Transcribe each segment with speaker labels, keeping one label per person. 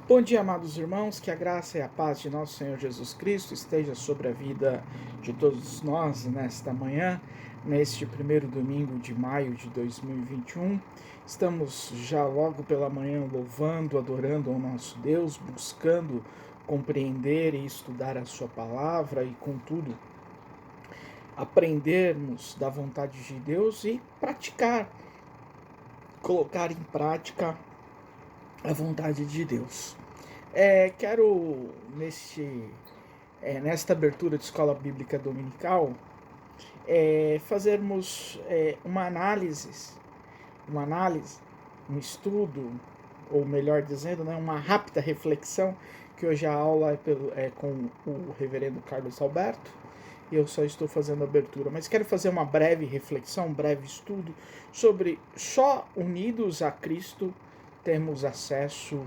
Speaker 1: Bom dia, amados irmãos, que a graça e a paz de nosso Senhor Jesus Cristo esteja sobre a vida de todos nós nesta manhã, neste primeiro domingo de maio de 2021. Estamos já logo pela manhã louvando, adorando ao nosso Deus, buscando compreender e estudar a sua palavra e, contudo, aprendermos da vontade de Deus e praticar, colocar em prática a vontade de Deus. Quero, nesta abertura de Escola Bíblica Dominical, fazermos uma análise, um estudo, ou melhor dizendo, uma rápida reflexão, que hoje a aula é com o reverendo Carlos Alberto, e eu só estou fazendo a abertura, mas quero fazer uma breve reflexão, um breve estudo, sobre só unidos a Cristo temos acesso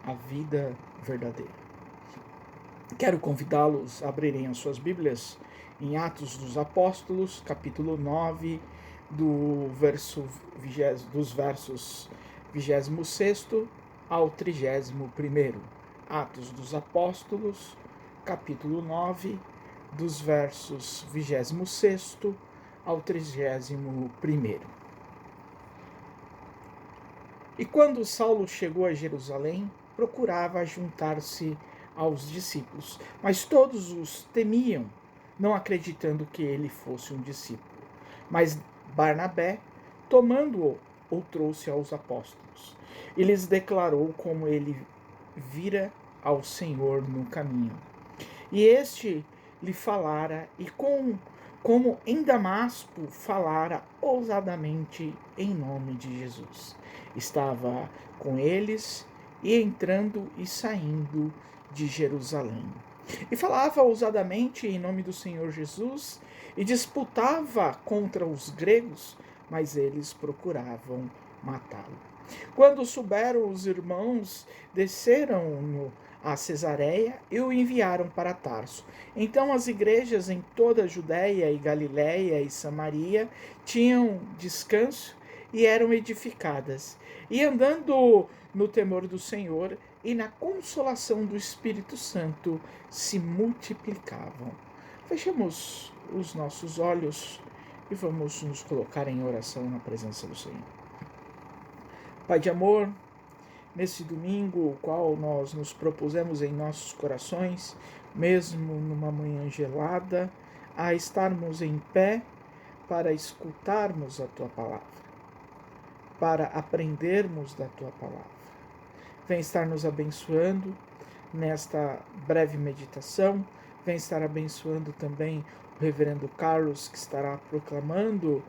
Speaker 1: à vida verdadeira. Quero convidá-los a abrirem as suas Bíblias em Atos dos Apóstolos, capítulo 9, dos versos 26 ao 31. Atos dos Apóstolos, capítulo 9, dos versos 26 ao 31. E quando Saulo chegou a Jerusalém, procurava juntar-se aos discípulos, mas todos os temiam, não acreditando que ele fosse um discípulo. Mas Barnabé, tomando-o, o trouxe aos apóstolos, e lhes declarou como ele vira ao Senhor no caminho. E este lhe falara, e como em Damasco falara ousadamente em nome de Jesus. Estava com eles, e entrando e saindo de Jerusalém. E falava ousadamente em nome do Senhor Jesus, e disputava contra os gregos, mas eles procuravam matá-lo. Quando souberam os irmãos, desceram a Cesareia e o enviaram para Tarso. Então as igrejas em toda a Judéia e Galiléia e Samaria tinham descanso e eram edificadas. E andando no temor do Senhor e na consolação do Espírito Santo se multiplicavam. Fechemos os nossos olhos e vamos nos colocar em oração na presença do Senhor. Pai de amor, nesse domingo, o qual nós nos propusemos em nossos corações, mesmo numa manhã gelada, a estarmos em pé para escutarmos a Tua palavra, para aprendermos da Tua palavra. Vem estar nos abençoando nesta breve meditação, vem estar abençoando também o reverendo Carlos, que estará proclamando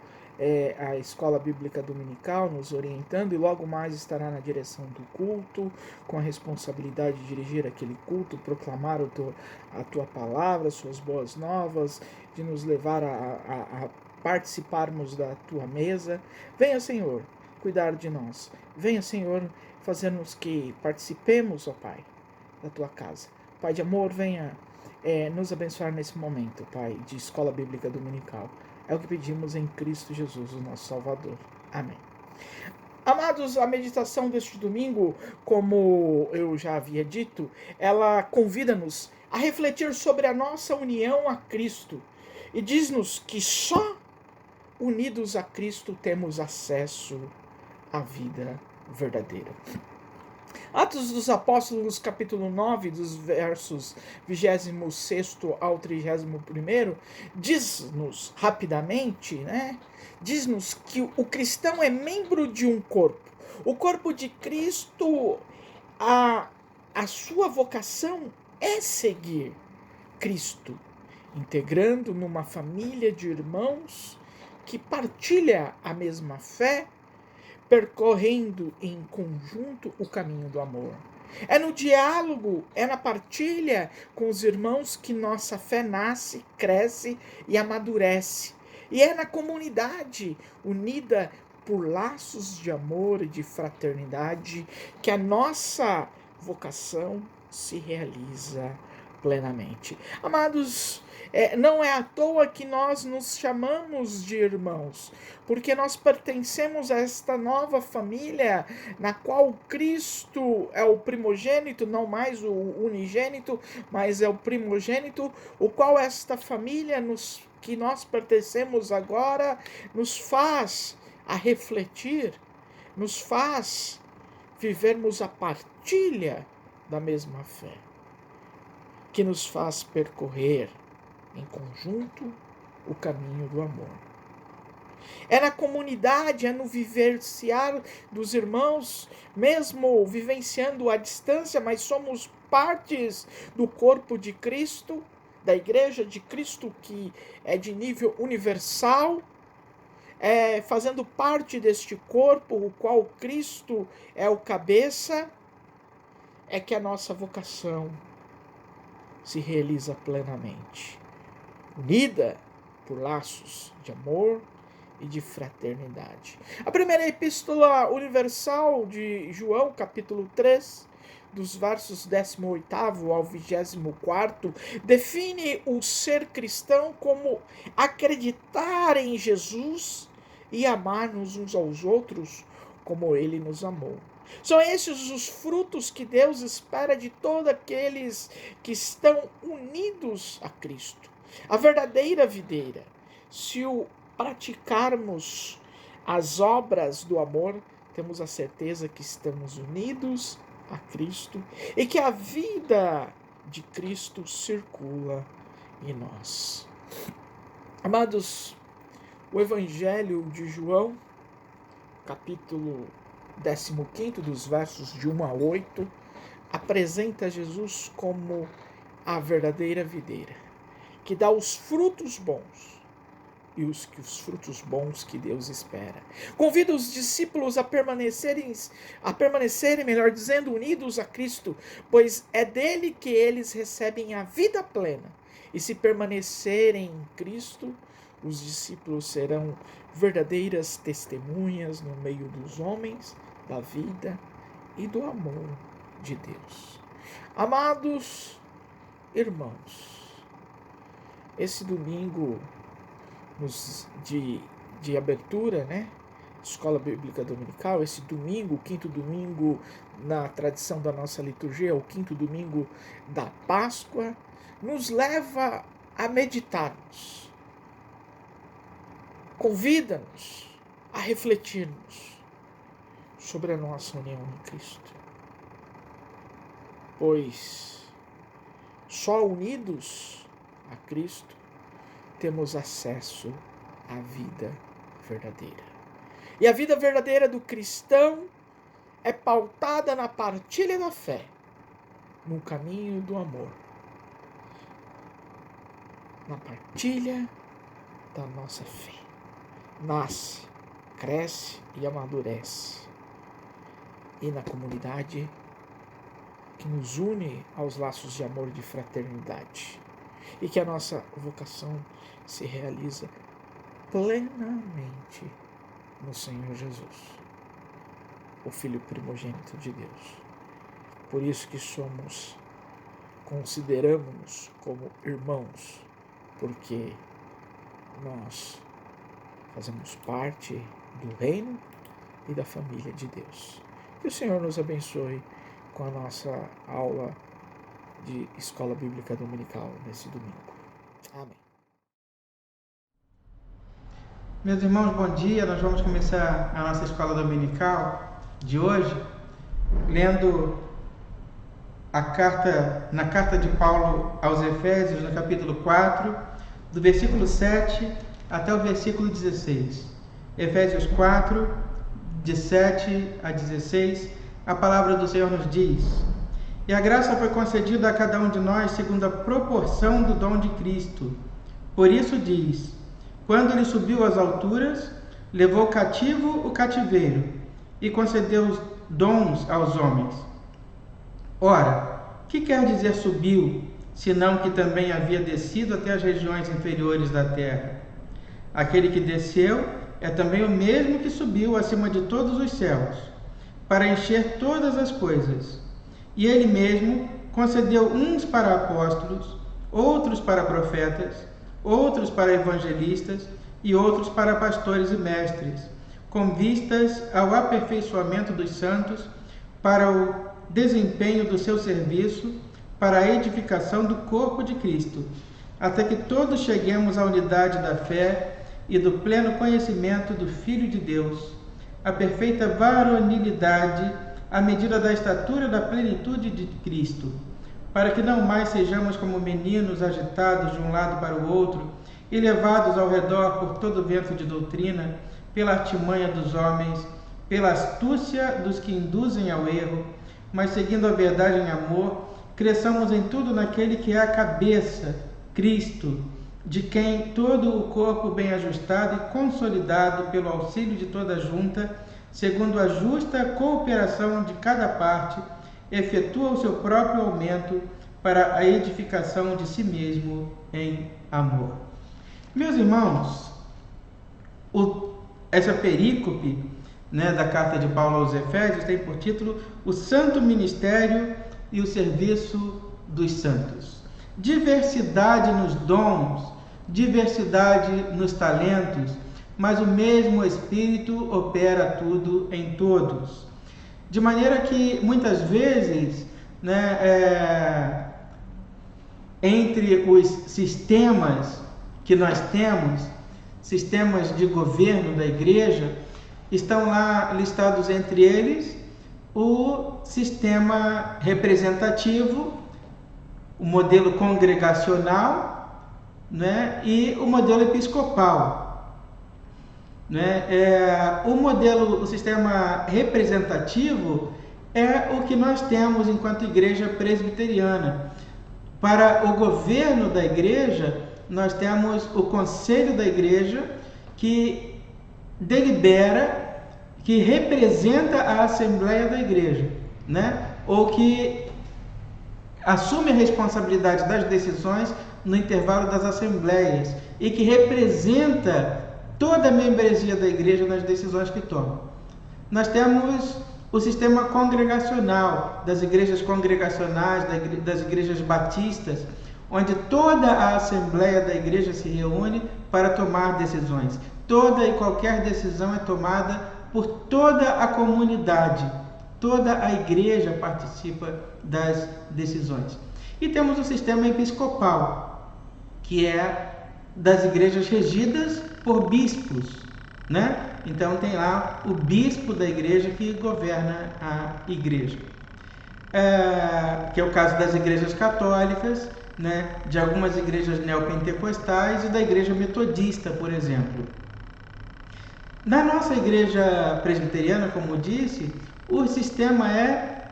Speaker 1: a Escola Bíblica Dominical, nos orientando, e logo mais estará na direção do culto, com a responsabilidade de dirigir aquele culto, proclamar a Tua palavra, as Suas boas novas, de nos levar a participarmos da Tua mesa. Venha, Senhor, cuidar de nós. Venha, Senhor, fazer-nos que participemos, ó Pai, da Tua casa. Pai de amor, venha nos abençoar nesse momento, Pai, de Escola Bíblica Dominical. É o que pedimos em Cristo Jesus, o nosso Salvador. Amém. Amados, a meditação deste domingo, como eu já havia dito, ela convida-nos a refletir sobre a nossa união a Cristo e diz-nos que só unidos a Cristo temos acesso à vida verdadeira. Atos dos Apóstolos, capítulo 9, dos versos 26 ao 31, diz-nos rapidamente, diz-nos que o cristão é membro de um corpo. O corpo de Cristo, a sua vocação é seguir Cristo, integrando numa família de irmãos que partilha a mesma fé, percorrendo em conjunto o caminho do amor. É no diálogo, é na partilha com os irmãos que nossa fé nasce, cresce e amadurece. E é na comunidade unida por laços de amor e de fraternidade que a nossa vocação se realiza plenamente. Amados, não é à toa que nós nos chamamos de irmãos, porque nós pertencemos a esta nova família, na qual Cristo é o primogênito, não mais o unigênito, mas é o primogênito, o qual esta família que nós pertencemos agora nos faz a refletir, nos faz vivermos a partilha da mesma fé, que nos faz percorrer em conjunto o caminho do amor. É na comunidade, é no vivenciar dos irmãos, mesmo vivenciando a distância, mas somos partes do corpo de Cristo, da Igreja de Cristo, que é de nível universal, fazendo parte deste corpo, o qual Cristo é o cabeça, é que a nossa vocação se realiza plenamente, unida por laços de amor e de fraternidade. A primeira epístola universal de João, capítulo 3, dos versos 18º ao 24º, define o ser cristão como acreditar em Jesus e amar-nos uns aos outros como ele nos amou. São esses os frutos que Deus espera de todos aqueles que estão unidos a Cristo. A verdadeira videira. Se o praticarmos as obras do amor, temos a certeza que estamos unidos a Cristo e que a vida de Cristo circula em nós. Amados, o Evangelho de João, capítulo 15, dos versos de 1 a 8, apresenta Jesus como a verdadeira videira, que dá os frutos bons e os frutos bons que Deus espera. Convida os discípulos a permanecerem, melhor dizendo, unidos a Cristo, pois é dele que eles recebem a vida plena. E se permanecerem em Cristo, os discípulos serão verdadeiras testemunhas no meio dos homens, da vida e do amor de Deus. Amados irmãos, esse domingo de abertura, né? Escola Bíblica Dominical, esse domingo, o quinto domingo na tradição da nossa liturgia, o quinto domingo da Páscoa, nos leva a meditarmos. Convida-nos a refletirmos sobre a nossa união em Cristo. Pois só unidos a Cristo temos acesso à vida verdadeira. E a vida verdadeira do cristão é pautada na partilha da fé, no caminho do amor, na partilha da nossa fé. Nasce, cresce e amadurece. E na comunidade que nos une aos laços de amor e de fraternidade. E que a nossa vocação se realiza plenamente no Senhor Jesus, o Filho primogênito de Deus. Por isso que consideramos-nos como irmãos, porque nós fazemos parte do reino e da família de Deus. Que o Senhor nos abençoe com a nossa aula de Escola Bíblica Dominical nesse domingo. Amém.
Speaker 2: Meus irmãos, bom dia. Nós vamos começar a nossa Escola Dominical de hoje lendo na carta de Paulo aos Efésios, no capítulo 4, do versículo 7 até o versículo 16. Efésios 4, de 7 a 16, a palavra do Senhor nos diz: E a graça foi concedida a cada um de nós segundo a proporção do dom de Cristo. Por isso diz: Quando ele subiu às alturas, levou cativo o cativeiro e concedeu dons aos homens. Ora, que quer dizer subiu, senão que também havia descido até as regiões inferiores da terra? Aquele que desceu é também o mesmo que subiu acima de todos os céus, para encher todas as coisas. E ele mesmo concedeu uns para apóstolos, outros para profetas, outros para evangelistas e outros para pastores e mestres, com vistas ao aperfeiçoamento dos santos, para o desempenho do seu serviço, para a edificação do corpo de Cristo, até que todos cheguemos à unidade da fé e do pleno conhecimento do Filho de Deus, à perfeita varonilidade, à medida da estatura da plenitude de Cristo, para que não mais sejamos como meninos agitados de um lado para o outro e levados ao redor por todo vento de doutrina, pela artimanha dos homens, pela astúcia dos que induzem ao erro, mas seguindo a verdade em amor, cresçamos em tudo naquele que é a cabeça, Cristo, de quem todo o corpo bem ajustado e consolidado pelo auxílio de toda a junta, segundo a justa cooperação de cada parte, efetua o seu próprio aumento para a edificação de si mesmo em amor. Meus irmãos, essa perícope, da carta de Paulo aos Efésios tem por título o Santo Ministério e o Serviço dos Santos. Diversidade nos dons, diversidade nos talentos, mas o mesmo Espírito opera tudo em todos. De maneira que, muitas vezes, entre os sistemas que nós temos, sistemas de governo da igreja, estão lá listados entre eles o sistema representativo, o modelo congregacional, e o modelo episcopal. O sistema representativo é o que nós temos enquanto igreja presbiteriana. Para o governo da igreja, nós temos o conselho da igreja, que delibera, que representa a assembleia da igreja, ou que assume a responsabilidade das decisões no intervalo das assembleias e que representa toda a membresia da igreja nas decisões que toma. Nós temos o sistema congregacional, das igrejas congregacionais, das igrejas batistas, onde toda a assembleia da igreja se reúne para tomar decisões. Toda e qualquer decisão é tomada por toda a comunidade. Toda a igreja participa das decisões. E temos o sistema episcopal, que é das igrejas regidas por bispos, Então tem lá o bispo da igreja que governa a igreja. Que é o caso das igrejas católicas, de algumas igrejas neopentecostais e da igreja metodista, por exemplo. Na nossa igreja presbiteriana, como disse, o sistema é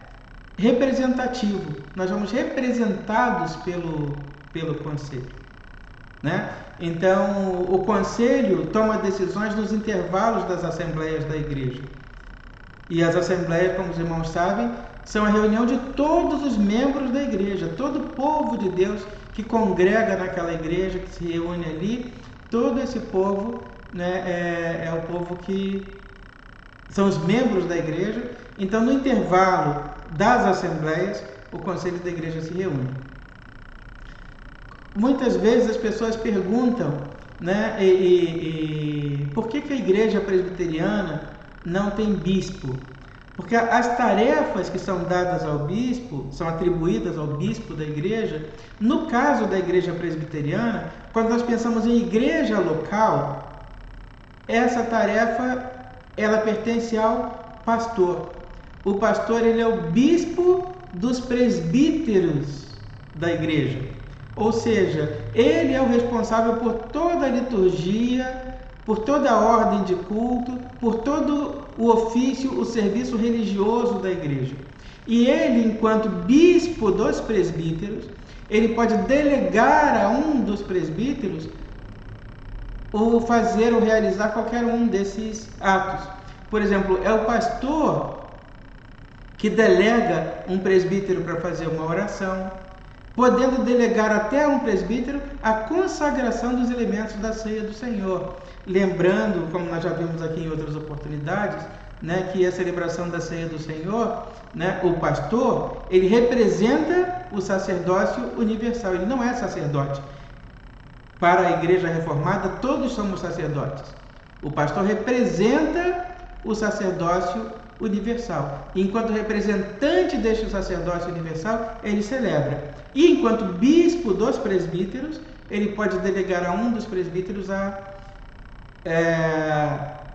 Speaker 2: representativo. Nós somos representados pelo conselho, Então, o conselho toma decisões nos intervalos das assembleias da igreja. E as assembleias, como os irmãos sabem, são a reunião de todos os membros da igreja, todo o povo de Deus que congrega naquela igreja, que se reúne ali. Todo esse povo é o povo que são os membros da igreja. Então, no intervalo das assembleias, o conselho da igreja se reúne. Muitas vezes as pessoas perguntam, por que a igreja presbiteriana não tem bispo? Porque as tarefas que são dadas ao bispo, são atribuídas ao bispo da igreja, no caso da igreja presbiteriana, quando nós pensamos em igreja local, essa tarefa, ela pertence ao pastor. O pastor, ele é o bispo dos presbíteros da igreja. Ou seja, ele é o responsável por toda a liturgia, por toda a ordem de culto, por todo o ofício, o serviço religioso da igreja. E ele, enquanto bispo dos presbíteros, ele pode delegar a um dos presbíteros ou fazer ou realizar qualquer um desses atos. Por exemplo, é o pastor que delega um presbítero para fazer uma oração, podendo delegar até a um presbítero a consagração dos elementos da ceia do Senhor. Lembrando, como nós já vimos aqui em outras oportunidades, né, que é a celebração da ceia do Senhor, né, o pastor, ele representa o sacerdócio universal, ele não é sacerdote. Para a igreja reformada, todos somos sacerdotes. O pastor representa o sacerdócio universal. Enquanto representante deste sacerdócio universal, ele celebra. E enquanto bispo dos presbíteros, ele pode delegar a um dos presbíteros a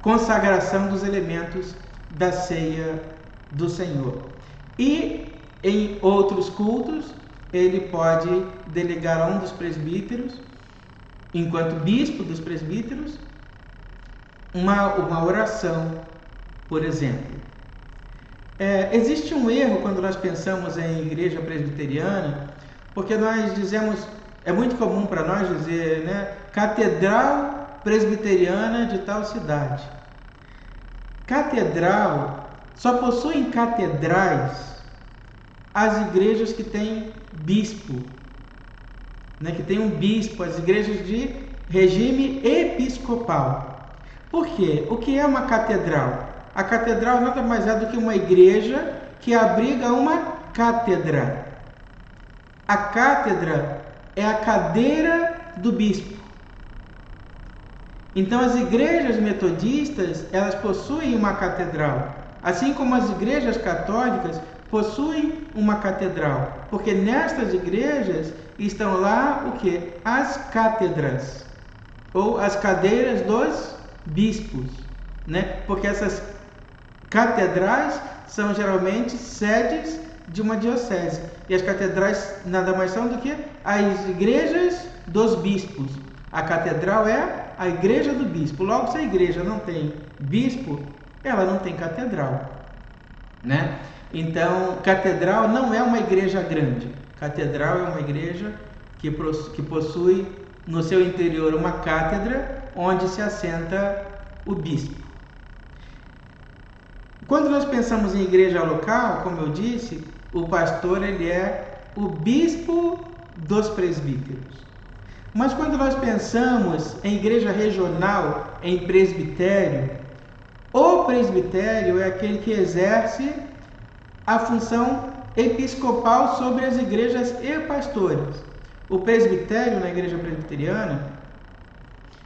Speaker 2: consagração dos elementos da ceia do Senhor. E em outros cultos, ele pode delegar a um dos presbíteros, enquanto bispo dos presbíteros, uma oração, por exemplo. Existe um erro quando nós pensamos em igreja presbiteriana, porque nós dizemos, é muito comum para nós dizer, né, catedral presbiteriana de tal cidade. Catedral, só possuem catedrais as igrejas que têm bispo, né, que tem um bispo, as igrejas de regime episcopal. Por quê? O que é uma catedral? A catedral nada mais é do que uma igreja que abriga uma cátedra. A cátedra é a cadeira do bispo. Então as igrejas metodistas, elas possuem uma catedral, assim como as igrejas católicas possuem uma catedral, porque nestas igrejas estão lá o que? As cátedras, ou as cadeiras dos bispos, né? Porque essas catedrais são geralmente sedes de uma diocese, e as catedrais nada mais são do que as igrejas dos bispos. A catedral é a igreja do bispo. Logo, se a igreja não tem bispo, ela não tem catedral, né? Então, catedral não é uma igreja grande. Catedral é uma igreja que possui no seu interior uma cátedra onde se assenta o bispo. Quando nós pensamos em igreja local, como eu disse, o pastor ele é o bispo dos presbíteros. Mas quando nós pensamos em igreja regional, em presbitério, o presbitério é aquele que exerce a função episcopal sobre as igrejas e pastores. O presbitério na igreja presbiteriana,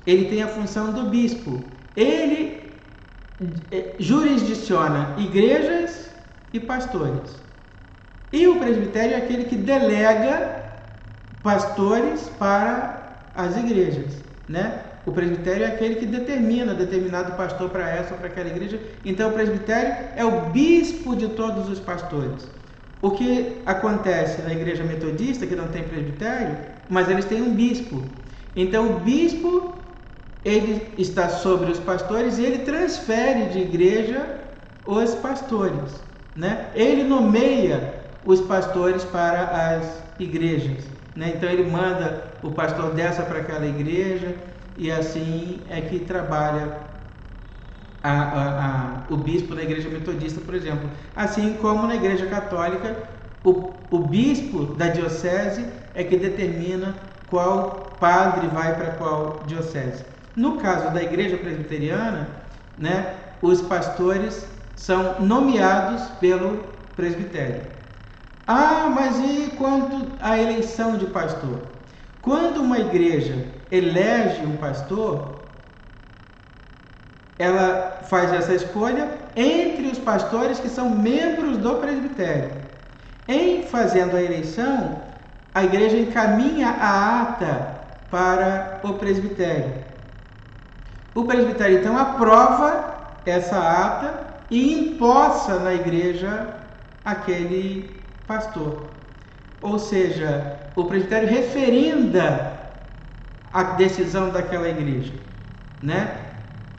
Speaker 2: ele tem a função do bispo. Ele jurisdiciona igrejas e pastores. E o presbitério é aquele que delega pastores para as igrejas, né? O presbitério é aquele que determina determinado pastor para essa ou para aquela igreja. Então o presbitério é o bispo de todos os pastores. O que acontece na igreja metodista, que não tem presbitério, mas eles têm um bispo. Então o bispo, ele está sobre os pastores e ele transfere de igreja os pastores, né? Ele nomeia os pastores para as igrejas, né? Então ele manda o pastor dessa para aquela igreja, e assim é que trabalha o bispo na igreja metodista, por exemplo. Assim como na igreja católica, o bispo da diocese é que determina qual padre vai para qual diocese. No caso da igreja presbiteriana, né, os pastores são nomeados pelo presbitério. Mas e quanto à eleição de pastor? Quando uma igreja elege um pastor, ela faz essa escolha entre os pastores que são membros do presbitério. Em fazendo a eleição, a igreja encaminha a ata para o presbitério. O presbitério então aprova essa ata e empossa na igreja aquele pastor. Ou seja, o presbitério referenda a decisão daquela igreja, né?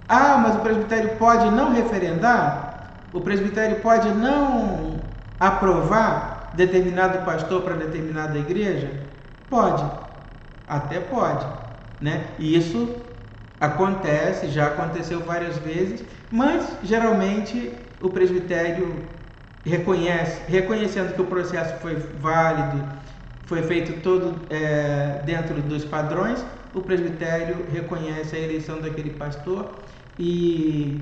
Speaker 2: Mas o presbitério pode não referendar? O presbitério pode não aprovar determinado pastor para determinada igreja? Pode, até pode, né? E isso acontece, já aconteceu várias vezes, mas geralmente o presbitério reconhecendo que o processo foi válido, foi feito todo dentro dos padrões, o presbitério reconhece a eleição daquele pastor e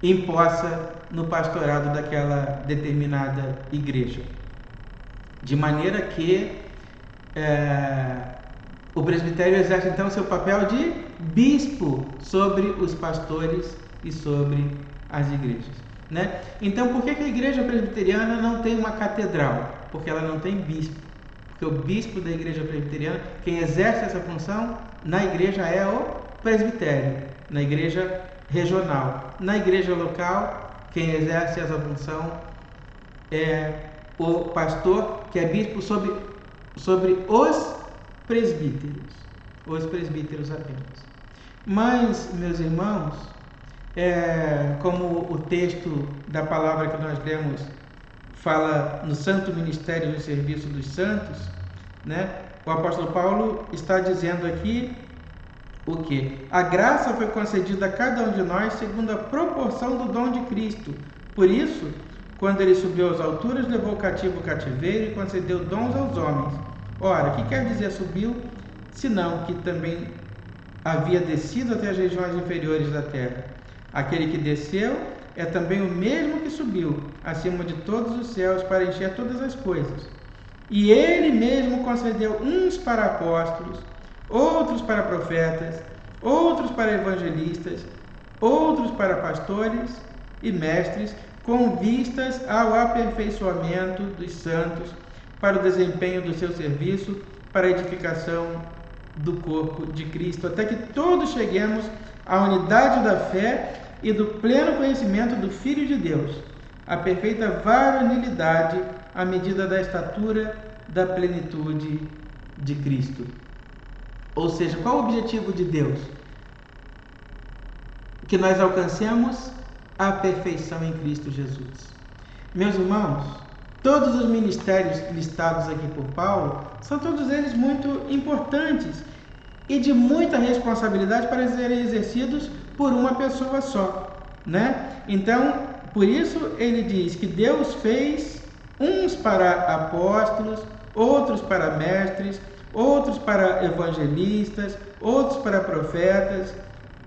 Speaker 2: imposta no pastorado daquela determinada igreja. De maneira que o presbitério exerce então seu papel de bispo sobre os pastores e sobre as igrejas, né? Então, por que a igreja presbiteriana não tem uma catedral? Porque ela não tem bispo. Porque o bispo da igreja presbiteriana, quem exerce essa função na igreja é o presbitério, na igreja regional. Na igreja local, quem exerce essa função é o pastor, que é bispo sobre os presbíteros apenas. Mas, meus irmãos, como o texto da palavra que nós lemos fala no santo ministério do serviço dos santos, né? O apóstolo Paulo está dizendo aqui o que? A graça foi concedida a cada um de nós segundo a proporção do dom de Cristo. Por isso, quando ele subiu às alturas, levou cativo o cativeiro e concedeu dons aos homens. Ora, o que quer dizer subiu? Senão que também havia descido até as regiões inferiores da terra. Aquele que desceu é também o mesmo que subiu acima de todos os céus para encher todas as coisas. E ele mesmo concedeu uns para apóstolos, outros para profetas, outros para evangelistas, outros para pastores e mestres, com vistas ao aperfeiçoamento dos santos, para o desempenho do seu serviço, para a edificação do corpo de Cristo, até que todos cheguemos à unidade da fé e do pleno conhecimento do Filho de Deus, a perfeita varonilidade à medida da estatura da plenitude de Cristo. Ou seja, qual o objetivo de Deus? Que nós alcancemos a perfeição em Cristo Jesus. Meus irmãos, todos os ministérios listados aqui por Paulo são todos eles muito importantes e de muita responsabilidade para serem exercidos por uma pessoa só, né? Então, por isso ele diz que Deus fez uns para apóstolos, outros para mestres, outros para evangelistas, outros para profetas,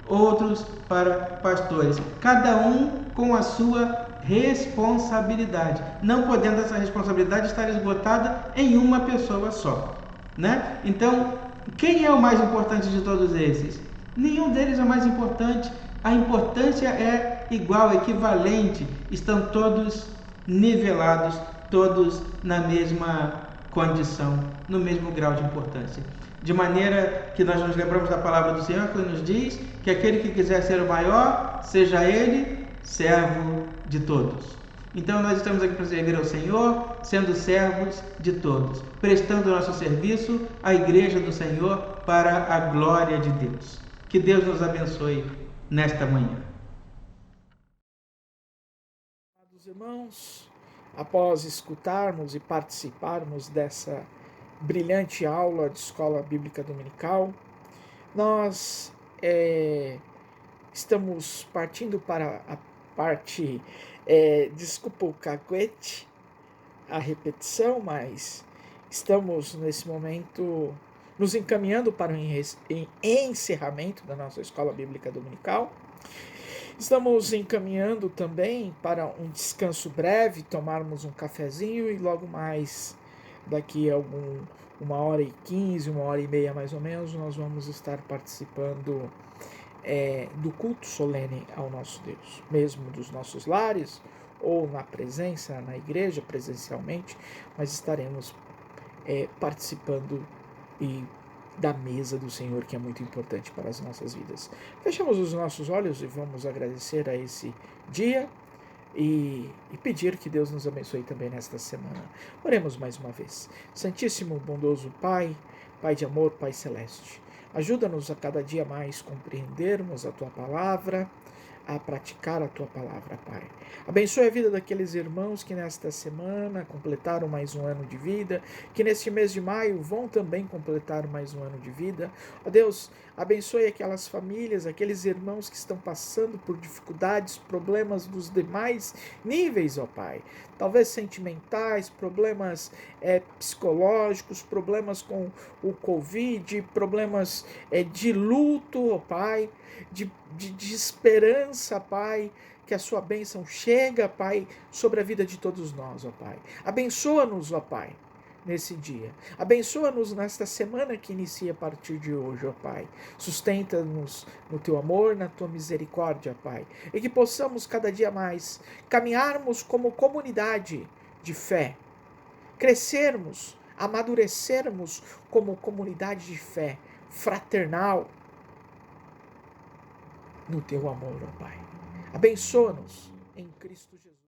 Speaker 2: outros para pastores, cada um com a sua responsabilidade, não podendo essa responsabilidade estar esgotada em uma pessoa só, né? Então, quem é o mais importante de todos esses? Nenhum deles é mais importante. A importância é igual, equivalente, estão todos nivelados, todos na mesma condição, no mesmo grau de importância. De maneira que nós nos lembramos da palavra do Senhor, que nos diz que aquele que quiser ser o maior, seja ele servo de todos. Então nós estamos aqui para servir ao Senhor, sendo servos de todos, prestando o nosso serviço à igreja do Senhor para a glória de Deus. Que Deus nos abençoe nesta manhã.
Speaker 1: Amados irmãos, após escutarmos e participarmos dessa brilhante aula de Escola Bíblica Dominical, nós estamos partindo para a parte, desculpa o caguete, a repetição, mas estamos nesse momento nos encaminhando para o encerramento da nossa Escola Bíblica Dominical. Estamos encaminhando também para um descanso breve, tomarmos um cafezinho e logo mais, daqui a 1h15, 1h30 mais ou menos, nós vamos estar participando do culto solene ao nosso Deus, mesmo dos nossos lares ou na presença, na igreja, presencialmente, mas estaremos participando da mesa do Senhor, que é muito importante para as nossas vidas. Fechamos os nossos olhos e vamos agradecer a esse dia e pedir que Deus nos abençoe também nesta semana. Oremos mais uma vez. Santíssimo, bondoso Pai, Pai de amor, Pai celeste, ajuda-nos a cada dia mais compreendermos a Tua palavra, a praticar a Tua palavra, Pai. Abençoe a vida daqueles irmãos que nesta semana completaram mais um ano de vida, que neste mês de maio vão também completar mais um ano de vida. Ó Deus, abençoe aquelas famílias, aqueles irmãos que estão passando por dificuldades, problemas dos demais níveis, ó Pai. Talvez sentimentais, problemas psicológicos, problemas com o Covid, problemas de luto, ó Pai, de esperança, confiança, Pai, que a sua bênção chega, Pai, sobre a vida de todos nós, ó Pai. Abençoa-nos, ó Pai, nesse dia. Abençoa-nos nesta semana que inicia a partir de hoje, ó Pai. Sustenta-nos no teu amor, na tua misericórdia, Pai. E que possamos cada dia mais caminharmos como comunidade de fé, crescermos, amadurecermos como comunidade de fé fraternal no teu amor, ó Pai. Abençoa-nos em Cristo Jesus.